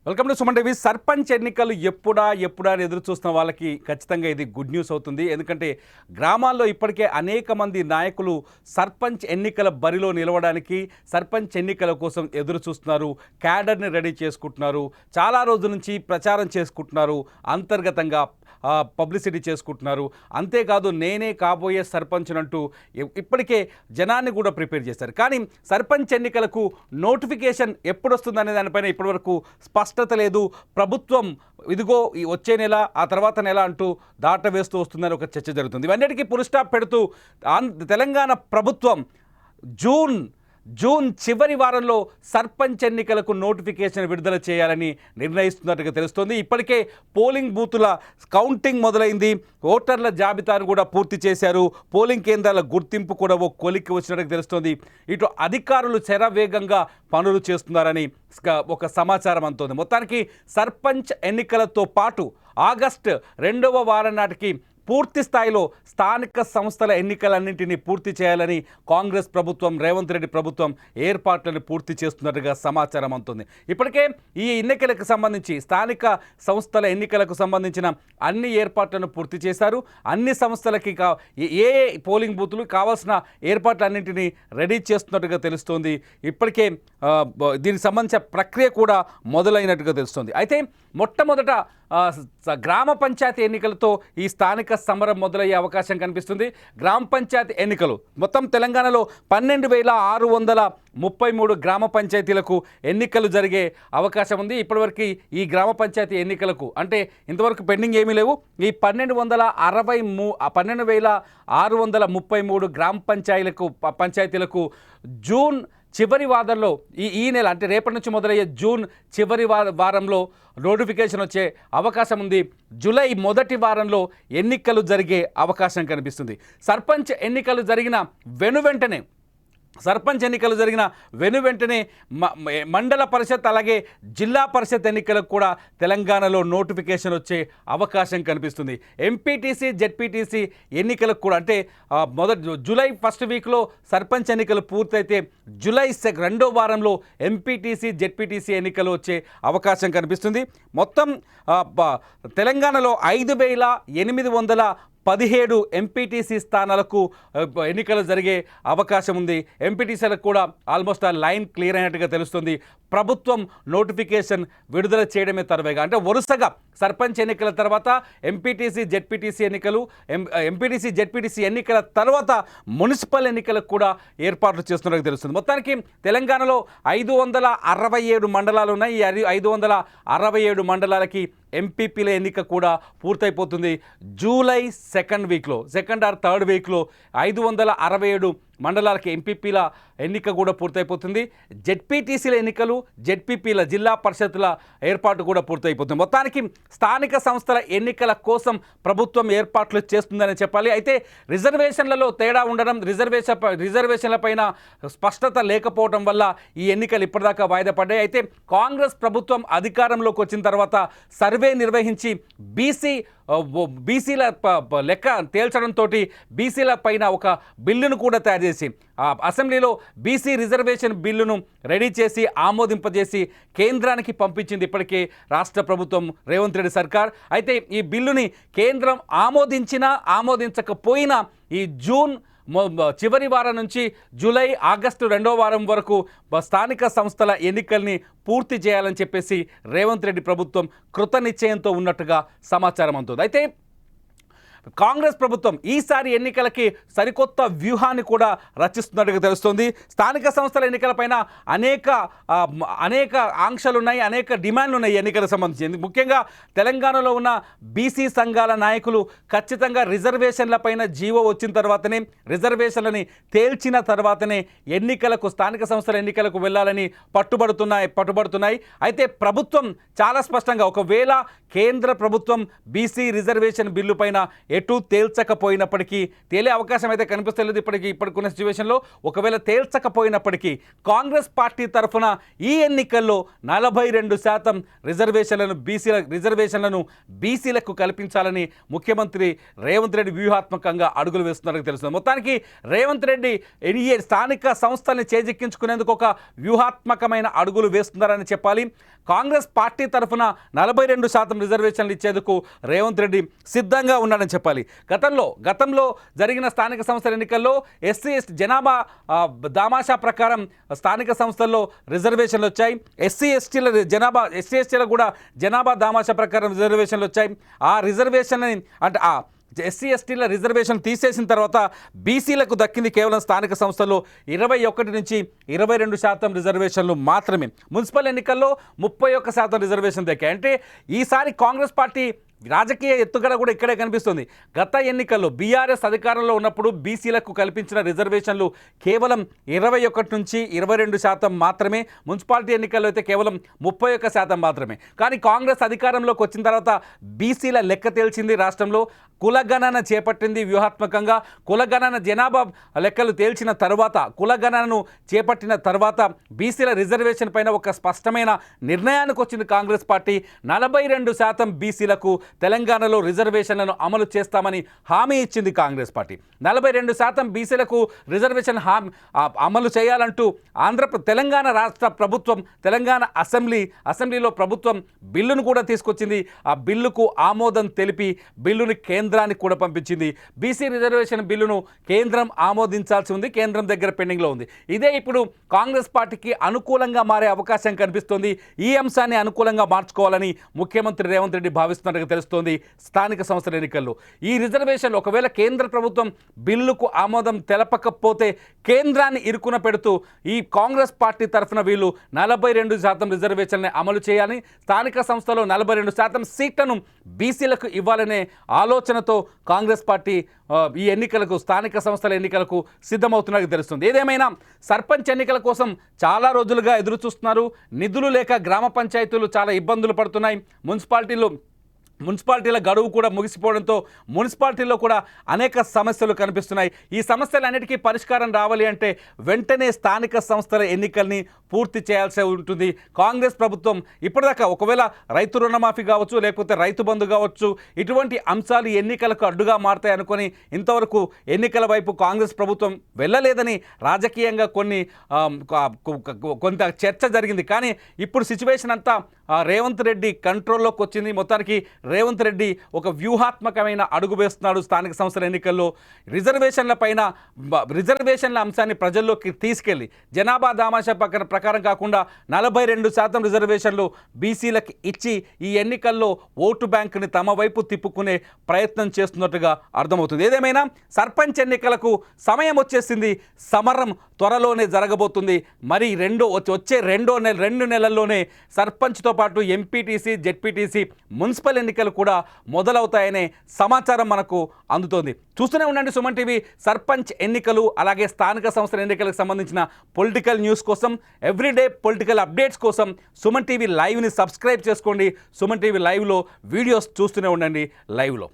Welcome to Suman TV. Sarpanch ఎన్నికలు ఎప్పుడా అని ఎదురు చూస్తున్న వాళ్ళకి ఖచ్చితంగా ఇది గుడ్ న్యూస్ అవుతుంది. ఎందుకంటే గ్రామాల్లో ఇప్పటికే అనేక మంది నాయకులు సర్పంచ్ ఎన్నికల బరిలో నిలవడానికి, సర్పంచ్ ఎన్నికల కోసం ఎదురు చూస్తున్నారు. క్యాడర్ని రెడీ చేసుకుంటున్నారు. చాలా రోజుల నుంచి ప్రచారం చేసుకుంటున్నారు. అంతర్గతంగా పబ్లిసిటీ చేసుకుంటున్నారు. అంతేకాదు నేనే కాబోయే సర్పంచ్ అంటూ ఇప్పటికే జనాన్ని కూడా ప్రిపేర్ చేశారు. కానీ సర్పంచ్ ఎన్నికలకు నోటిఫికేషన్ ఎప్పుడు వస్తుందనే దానిపైన ఇప్పటివరకు స్పష్టత లేదు. ప్రభుత్వం ఇదిగో వచ్చే నెల, ఆ తర్వాత నెల అంటూ దాట వేస్తూ వస్తుందని ఒక చర్చ జరుగుతుంది. ఇవన్నిటికీ ఫుల్ స్టాప్ పెడుతూ తెలంగాణ ప్రభుత్వం జూన్ చివరి వారంలో సర్పంచ్ ఎన్నికలకు నోటిఫికేషన్ విడుదల చేయాలని నిర్ణయిస్తున్నట్టుగా తెలుస్తోంది. ఇప్పటికే పోలింగ్ బూతుల కౌంటింగ్ మొదలైంది. ఓటర్ల జాబితాను కూడా పూర్తి చేశారు. పోలింగ్ కేంద్రాల గుర్తింపు కూడా ఓ కొలిక్కి వచ్చినట్టుగా తెలుస్తోంది. ఇటు అధికారులు శరవేగంగా పనులు చేస్తున్నారని ఒక సమాచారం అందుతోంది. మొత్తానికి సర్పంచ్ ఎన్నికలతో పాటు ఆగస్టు 2వ వారం నాటికి పూర్తి స్థాయిలో స్థానిక సంస్థల ఎన్నికలన్నింటినీ పూర్తి చేయాలని కాంగ్రెస్ ప్రభుత్వం, రేవంత్ రెడ్డి ప్రభుత్వం ఏర్పాట్లను పూర్తి చేస్తున్నట్టుగా సమాచారం అందుతుంది. ఇప్పటికే ఈ ఎన్నికలకు సంబంధించి, స్థానిక సంస్థల ఎన్నికలకు సంబంధించిన అన్ని ఏర్పాట్లను పూర్తి చేశారు. అన్ని సంస్థలకి ఏ పోలింగ్ బూతులు కావాల్సిన ఏర్పాట్లన్నింటినీ రెడీ చేస్తున్నట్టుగా తెలుస్తోంది. ఇప్పటికే దీనికి సంబంధించిన ప్రక్రియ కూడా మొదలైనట్టుగా తెలుస్తోంది. అయితే మొట్టమొదట గ్రామ పంచాయతీ ఎన్నికలతో ఈ స్థానిక సమరం మొదలయ్యే అవకాశం కనిపిస్తుంది. గ్రామ పంచాయతీ ఎన్నికలు మొత్తం తెలంగాణలో 12,633 గ్రామ పంచాయతీలకు ఎన్నికలు జరిగే అవకాశం ఉంది. ఇప్పటివరకు ఈ గ్రామ పంచాయతీ ఎన్నికలకు అంటే ఇంతవరకు పెండింగ్ ఏమీ లేవు. ఈ 12,633 గ్రామ పంచాయతీలకు జూన్ చివరి వారంలో ఈ నెల అంటే రేపటి నుంచి మొదలయ్యే జూన్ చివరి వారంలో నోటిఫికేషన్ వచ్చే అవకాశం ఉంది. జూలై మొదటి వారంలో ఎన్నికలు జరిగే అవకాశం కనిపిస్తుంది. సర్పంచ్ ఎన్నికలు జరిగిన వెనువెంటనే మండల పరిషత్ అలాగే జిల్లా పరిషత్ ఎన్నికలకు కూడా తెలంగాణలో నోటిఫికేషన్ వచ్చే అవకాశం కనిపిస్తుంది. ఎంపీటీసీ, జెడ్పీటీసీ ఎన్నికలకు కూడా అంటే జూలై ఫస్ట్ వీక్లో సర్పంచ్ ఎన్నికలు పూర్తయితే జూలై 2వ వారంలో ఎంపీటీసీ, జెడ్పీటీసీ ఎన్నికలు వచ్చే అవకాశం కనిపిస్తుంది. మొత్తం తెలంగాణలో 5,817 ఎంపీటీసీ స్థానాలకు ఎన్నికలు జరిగే అవకాశం ఉంది. ఎంపీటీసీలకు కూడా ఆల్మోస్ట్ ఆ లైన్ క్లియర్ అయినట్టుగా తెలుస్తుంది. ప్రభుత్వం నోటిఫికేషన్ విడుదల చేయడమే తరువేగా అంటే వరుసగా సర్పంచ్ ఎన్నికల తర్వాత ఎంపీటీసీ, జెడ్పీటీసీ ఎన్నికల తర్వాత మున్సిపల్ ఎన్నికలకు కూడా ఏర్పాట్లు చేస్తున్నట్టుగా తెలుస్తుంది. మొత్తానికి తెలంగాణలో 567 మండలాలు ఉన్నాయి. ఈ 567 మండలాలకి ఎంపీపీల ఎన్నిక కూడా పూర్తయిపోతుంది. జూలై సెకండ్ ఆర్ థర్డ్ వీక్లో 567 మండలాలకి ఎంపీపీల ఎన్నిక కూడా పూర్తయిపోతుంది. జెడ్పీటీసీల ఎన్నికలు, జెడ్పీపీల జిల్లా పరిషత్తుల ఏర్పాటు కూడా పూర్తయిపోతుంది. మొత్తానికి స్థానిక సంస్థల ఎన్నికల కోసం ప్రభుత్వం ఏర్పాట్లు చేస్తుందని చెప్పాలి. అయితే రిజర్వేషన్లలో తేడా ఉండడం, రిజర్వేషన్లపైన స్పష్టత లేకపోవడం వల్ల ఈ ఎన్నికలు ఇప్పటిదాకా వాయిదా పడ్డాయి. అయితే కాంగ్రెస్ ప్రభుత్వం అధికారంలోకి వచ్చిన తర్వాత సర్వే నిర్వహించి బీసీల లెక్క తేల్చడంతో బీసీల పైన ఒక బిల్లును కూడా తయారు చేసి అసెంబ్లీలో బీసీ రిజర్వేషన్ బిల్లును రెడీ చేసి ఆమోదింపజేసి కేంద్రానికి పంపించింది ఇప్పటికే రాష్ట్ర ప్రభుత్వం, రేవంత్ రెడ్డి సర్కార్. అయితే ఈ బిల్లుని కేంద్రం ఆమోదించకపోయినా ఈ జూన్ చివరి వారం నుంచి జూలై, ఆగస్టు 2వ వారం వరకు స్థానిక సంస్థల ఎన్నికల్ని పూర్తి చేయాలని చెప్పేసి రేవంత్ రెడ్డి ప్రభుత్వం కృత నిశ్చయంతో ఉన్నట్టుగా సమాచారం అందుతుంది. అయితే కాంగ్రెస్ ప్రభుత్వం ఈసారి ఎన్నికలకి సరికొత్త వ్యూహాన్ని కూడా రచిస్తున్నట్టుగా తెలుస్తోంది. స్థానిక సంస్థల ఎన్నికలపైన అనేక ఆంక్షలు ఉన్నాయి, అనేక డిమాండ్లు ఉన్నాయి ఎన్నికలకు సంబంధించి. ముఖ్యంగా తెలంగాణలో ఉన్న బీసీ సంఘాల నాయకులు ఖచ్చితంగా రిజర్వేషన్లపైన జీవో వచ్చిన తర్వాతనే, రిజర్వేషన్లని తేల్చిన తర్వాతనే స్థానిక సంస్థల ఎన్నికలకు వెళ్ళాలని పట్టుబడుతున్నాయి. అయితే ప్రభుత్వం చాలా స్పష్టంగా ఒకవేళ కేంద్ర ప్రభుత్వం బీసీ రిజర్వేషన్ బిల్లు పైన ఎటు తేల్చకపోయినప్పటికీ, తేలే అవకాశం అయితే కనిపిస్తలేదు ఇప్పటికున్న సిచ్యువేషన్లో. ఒకవేళ తేల్చకపోయినప్పటికీ కాంగ్రెస్ పార్టీ తరఫున ఈ ఎన్నికల్లో 42% రిజర్వేషన్లను బీసీలకు కల్పించాలని ముఖ్యమంత్రి రేవంత్ రెడ్డి వ్యూహాత్మకంగా అడుగులు వేస్తున్నారని తెలుస్తుంది. మొత్తానికి రేవంత్ రెడ్డి స్థానిక సంస్థల్ని చేజిక్కించుకునేందుకు ఒక వ్యూహాత్మకమైన అడుగులు వేస్తున్నారని చెప్పాలి. కాంగ్రెస్ పార్టీ తరఫున 42% రిజర్వేషన్లు ఇచ్చేందుకు రేవంత్ రెడ్డి సిద్ధంగా ఉన్నాడని చెప్పాలి. గతంలో జరిగిన స్థానిక సంస్థల ఎన్నికల్లో ఎస్సీ ఎస్టీ జనాభా దామాషా ప్రకారం స్థానిక సంస్థల్లో రిజర్వేషన్లు వచ్చాయి. ఎస్సీ ఎస్టీలకు కూడా జనాభా దామాషా ప్రకారం రిజర్వేషన్లు వచ్చాయి. ఆ రిజర్వేషన్ని అంటే ఎస్సీ ఎస్టీల రిజర్వేషన్ తీసేసిన తర్వాత బీసీలకు దక్కింది కేవలం స్థానిక సంస్థల్లో 21 నుంచి 22% రిజర్వేషన్లు మాత్రమే. మున్సిపల్ ఎన్నికల్లో 31% రిజర్వేషన్ దక్కాయి. అంటే ఈసారి కాంగ్రెస్ పార్టీ రాజకీయ ఎత్తుగడ కూడా ఇక్కడే కనిపిస్తుంది. గత ఎన్నికల్లో బీఆర్ఎస్ అధికారంలో ఉన్నప్పుడు బీసీలకు కల్పించిన రిజర్వేషన్లు కేవలం 21 నుంచి 22% మాత్రమే. మున్సిపాలిటీ ఎన్నికల్లో అయితే కేవలం 31% మాత్రమే. కానీ కాంగ్రెస్ అధికారంలోకి వచ్చిన తర్వాత బీసీల లెక్క తేల్చింది. రాష్ట్రంలో కులగణన చేపట్టింది వ్యూహాత్మకంగా. కులగణన జనాభా లెక్కలు తేల్చిన తర్వాత, కులగణనను చేపట్టిన తర్వాత బీసీల రిజర్వేషన్ పైన ఒక స్పష్టమైన నిర్ణయానికి వచ్చింది కాంగ్రెస్ పార్టీ. 42% బీసీలకు తెలంగాణలో రిజర్వేషన్లను అమలు చేస్తామని హామీ ఇచ్చింది కాంగ్రెస్ పార్టీ. 42% బీసీలకు రిజర్వేషన్ అమలు చేయాలంటూ తెలంగాణ రాష్ట్ర ప్రభుత్వం, తెలంగాణ అసెంబ్లీలో ప్రభుత్వం బిల్లును కూడా తీసుకొచ్చింది. ఆ బిల్లుకు ఆమోదం తెలిపి బిల్లుని కేంద్రానికి కూడా పంపించింది. బీసీ రిజర్వేషన్ బిల్లును కేంద్రం ఆమోదించాల్సి ఉంది. కేంద్రం దగ్గర పెండింగ్లో ఉంది. ఇదే ఇప్పుడు కాంగ్రెస్ పార్టీకి అనుకూలంగా మారే అవకాశం కనిపిస్తోంది. ఈ అంశాన్ని అనుకూలంగా మార్చుకోవాలని ముఖ్యమంత్రి రేవంత్ రెడ్డి భావిస్తున్నట్టుగా తెలుస్తోంది. స్థానిక సంస్థల ఎన్నికల్లో ఈ రిజర్వేషన్లు ఒకవేళ కేంద్ర ప్రభుత్వం బిల్లుకు ఆమోదం తెలపకపోతే కేంద్రాన్ని ఇరుకున పెడుతూ ఈ కాంగ్రెస్ పార్టీ తరఫున వీళ్ళు 42% రిజర్వేషన్ని అమలు చేయాలని, స్థానిక సంస్థలో 42% సీట్లను బీసీలకు ఇవ్వాలనే ఆలోచనతో కాంగ్రెస్ పార్టీ ఈ ఎన్నికలకు, స్థానిక సంస్థల ఎన్నికలకు సిద్ధమవుతున్నట్టు తెలుస్తుంది. ఏదేమైనా సర్పంచ్ ఎన్నికల కోసం చాలా రోజులుగా ఎదురు చూస్తున్నారు. నిధులు లేక గ్రామ పంచాయతీలు చాలా ఇబ్బందులు పడుతున్నాయి. మున్సిపాలిటీల గడువు కూడా ముగిసిపోవడంతో మున్సిపాలిటీల్లో కూడా అనేక సమస్యలు కనిపిస్తున్నాయి. ఈ సమస్యలన్నిటికీ పరిష్కారం రావాలి అంటే వెంటనే స్థానిక సంస్థల ఎన్నికల్ని పూర్తి చేయాల్సి ఉంటుంది. కాంగ్రెస్ ప్రభుత్వం ఇప్పటిదాకా ఒకవేళ రైతు రుణమాఫీ కావచ్చు, లేకపోతే రైతు బంధు కావచ్చు, ఇటువంటి అంశాలు ఎన్నికలకు అడ్డుగా మారతాయి అనుకొని ఇంతవరకు ఎన్నికల వైపు కాంగ్రెస్ ప్రభుత్వం వెళ్ళలేదని రాజకీయంగా కొంత చర్చ జరిగింది. కానీ ఇప్పుడు సిచ్యువేషన్ అంతా రేవంత్ రెడ్డి కంట్రోల్లోకి వచ్చింది. మొత్తానికి రేవంత్ రెడ్డి ఒక వ్యూహాత్మకమైన అడుగు వేస్తున్నాడు. స్థానిక సంస్థల ఎన్నికల్లో రిజర్వేషన్ల అంశాన్ని ప్రజల్లోకి తీసుకెళ్లి జనాభా దామాషా ప్రకారం కాకుండా 42% రిజర్వేషన్లు బీసీలకు ఇచ్చి ఈ ఎన్నికల్లో ఓటు బ్యాంకుని తమ వైపు తిప్పుకునే ప్రయత్నం చేస్తున్నట్టుగా అర్థమవుతుంది. ఏదేమైనా సర్పంచ్ ఎన్నికలకు సమయం వచ్చేసింది. సమరం త్వరలోనే జరగబోతుంది. మరి వచ్చే 2 నెలల్లోనే సర్పంచ్తో పాటు ఎంపీటీసీ, జెడ్పీటీసీ, మున్సిపల్ ఎన్నికలు కూడా మొదలవుతాయనే సమాచారం మనకు అందుతోంది. చూస్తూనే ఉండండి సుమన్ టీవీ. సర్పంచ్ ఎన్నికలు అలాగే స్థానిక సంస్థల ఎన్నికలకు సంబంధించిన పొలిటికల్ న్యూస్ కోసం, ఎవ్రీడే పొలిటికల్ అప్డేట్స్ కోసం సుమన్ టీవీ లైవ్ని సబ్స్క్రైబ్ చేసుకోండి. సుమన్ టీవీ లైవ్లో వీడియోస్ చూస్తూనే ఉండండి లైవ్లో.